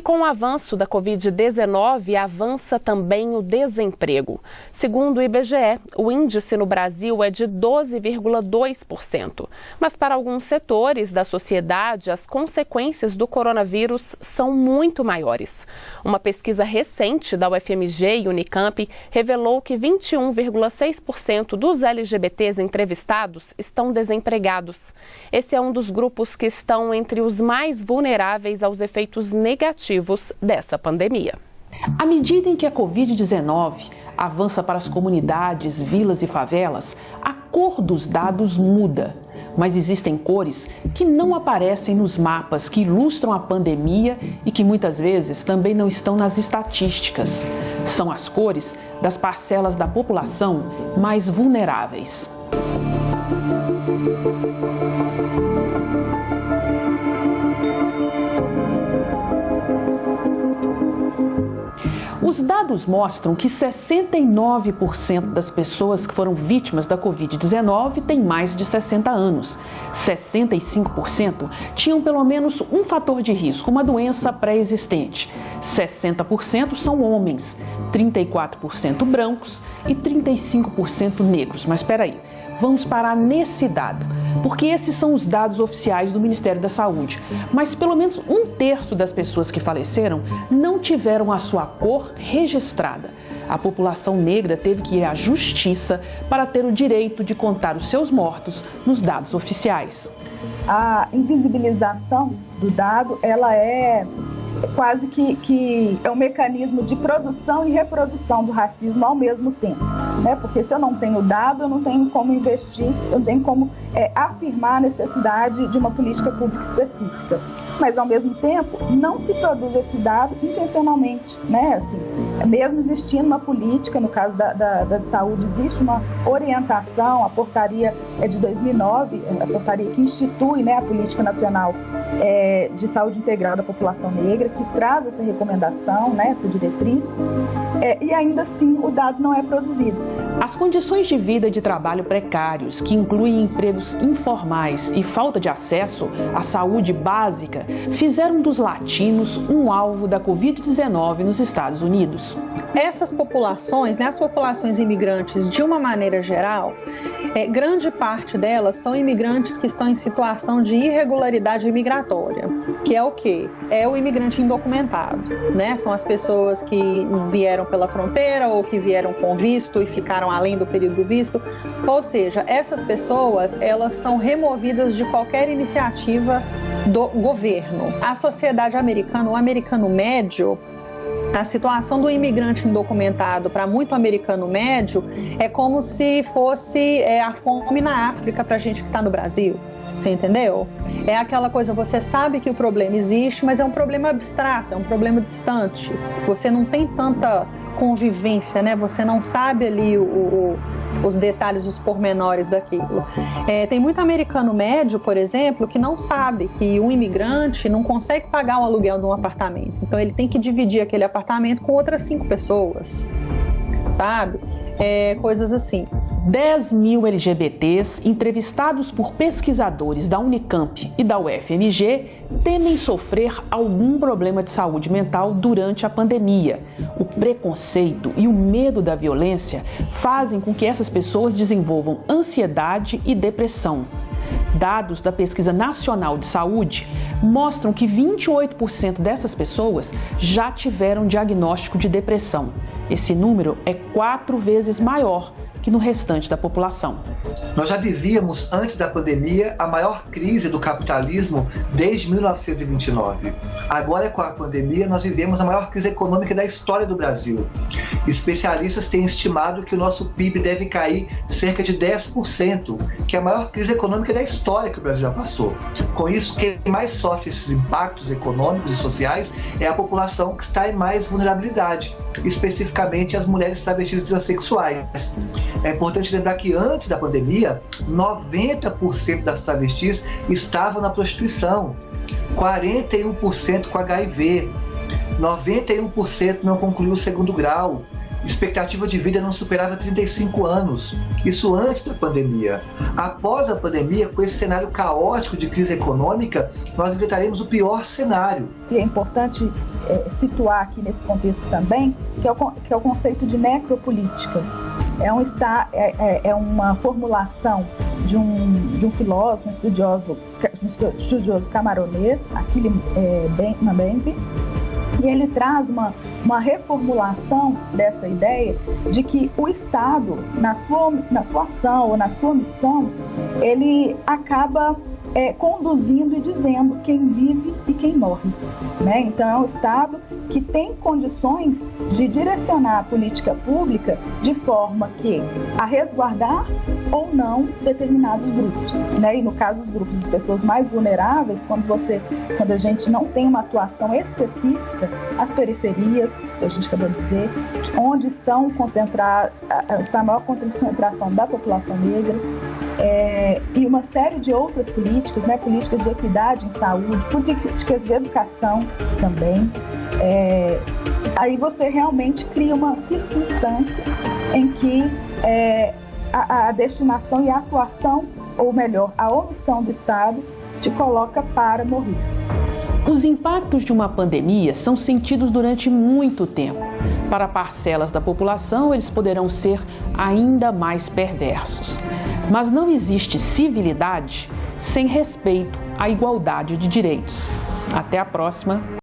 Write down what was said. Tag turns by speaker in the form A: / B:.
A: E com o avanço da Covid-19, avança também o desemprego. Segundo o IBGE, o índice no Brasil é de 12,2%. Mas para alguns setores da sociedade, as consequências do coronavírus são muito maiores. Uma pesquisa recente da UFMG e Unicamp revelou que 21,6% dos LGBTs entrevistados estão desempregados. Esse é um dos grupos que estão entre os mais vulneráveis aos efeitos negativos dessa pandemia.
B: À medida em que a Covid-19 avança para as comunidades, vilas e favelas, a cor dos dados muda. Mas existem cores que não aparecem nos mapas que ilustram a pandemia e que muitas vezes também não estão nas estatísticas. São as cores das parcelas da população mais vulneráveis. Os dados mostram que 69% das pessoas que foram vítimas da Covid-19 têm mais de 60 anos. 65% tinham pelo menos um fator de risco, uma doença pré-existente. 60% são homens, 34% brancos e 35% negros. Mas espera aí, vamos parar nesse dado, porque esses são os dados oficiais do Ministério da Saúde. Mas pelo menos 1/3 das pessoas que faleceram não tiveram a sua cor registrada. A população negra teve que ir à justiça para ter o direito de contar os seus mortos nos dados oficiais.
C: A invisibilização do dado, ela é quase que é um mecanismo de produção e reprodução do racismo ao mesmo tempo, né? Porque se eu não tenho dado, eu não tenho como investir, eu não tenho como afirmar a necessidade de uma política pública específica. Mas, ao mesmo tempo, não se produz esse dado intencionalmente, né? Assim, mesmo existindo uma política, no caso da saúde, existe uma orientação, a portaria é de 2009, a portaria que institui, né, a Política Nacional de Saúde Integral da População Negra, que traz essa recomendação, né, essa diretriz, e ainda assim o dado não é produzido.
B: As condições de vida e de trabalho precários, que incluem empregos informais e falta de acesso à saúde básica, fizeram dos latinos um alvo da Covid-19 nos Estados Unidos.
D: Essas populações, né, as populações imigrantes, de uma maneira geral, grande parte delas são imigrantes que estão em situação de irregularidade migratória, que é o quê? É o imigrante indocumentado, né? São as pessoas que vieram pela fronteira ou que vieram com visto e ficaram além do período do visto. Ou seja, essas pessoas, elas são removidas de qualquer iniciativa do governo. A sociedade americana, o americano médio, a situação do imigrante indocumentado para muito americano médio é como se fosse a fome na África para a gente que está no Brasil. Você entendeu? É aquela coisa, você sabe que o problema existe, mas é um problema abstrato, é um problema distante. Você não tem tanta convivência, né? Você não sabe ali os detalhes, os pormenores daquilo. Tem muito americano médio, por exemplo, que não sabe que um imigrante não consegue pagar o aluguel de um apartamento. Então ele tem que dividir aquele apartamento com outras 5 pessoas, sabe? Coisas assim.
B: 10 mil LGBTs entrevistados por pesquisadores da Unicamp e da UFMG temem sofrer algum problema de saúde mental durante a pandemia. O preconceito e o medo da violência fazem com que essas pessoas desenvolvam ansiedade e depressão. Dados da Pesquisa Nacional de Saúde mostram que 28% dessas pessoas já tiveram diagnóstico de depressão. Esse número é 4 vezes maior que no restante da população.
E: Nós já vivíamos, antes da pandemia, a maior crise do capitalismo desde 1929. Agora, com a pandemia, nós vivemos a maior crise econômica da história do Brasil. Especialistas têm estimado que o nosso PIB deve cair cerca de 10%, que é a maior crise econômica da história que o Brasil já passou. Com isso, quem mais sofre esses impactos econômicos e sociais é a população que está em mais vulnerabilidade, especificamente as mulheres travestis e transexuais. É importante lembrar que antes da pandemia, 90% das travestis estavam na prostituição, 41% com HIV, 91% não concluiu o 2º grau, expectativa de vida não superava 35 anos, isso antes da pandemia. Após a pandemia, com esse cenário caótico de crise econômica, nós enfrentaremos o pior cenário.
C: E é importante situar aqui nesse contexto também, que é o conceito de necropolítica. É uma formulação de um filósofo, um estudioso camaronês, Achille Mbembe, e ele traz uma reformulação dessa ideia de que o Estado, na sua ação ou na sua missão, ele acaba conduzindo e dizendo quem vive e quem morre, né? Então é um Estado que tem condições de direcionar a política pública de forma a resguardar ou não determinados grupos, né? E no caso dos grupos de pessoas mais vulneráveis, quando a gente não tem uma atuação específica, as periferias, que a gente acabou de dizer, onde está a maior concentração da população negra, e uma série de outras políticas, né? Políticas de equidade em saúde, políticas de educação também. Aí você realmente cria uma circunstância em que a destinação e a atuação, ou melhor, a omissão do Estado te coloca para morrer.
B: Os impactos de uma pandemia são sentidos durante muito tempo. Para parcelas da população, eles poderão ser ainda mais perversos. Mas não existe civilidade sem respeito à igualdade de direitos. Até a próxima.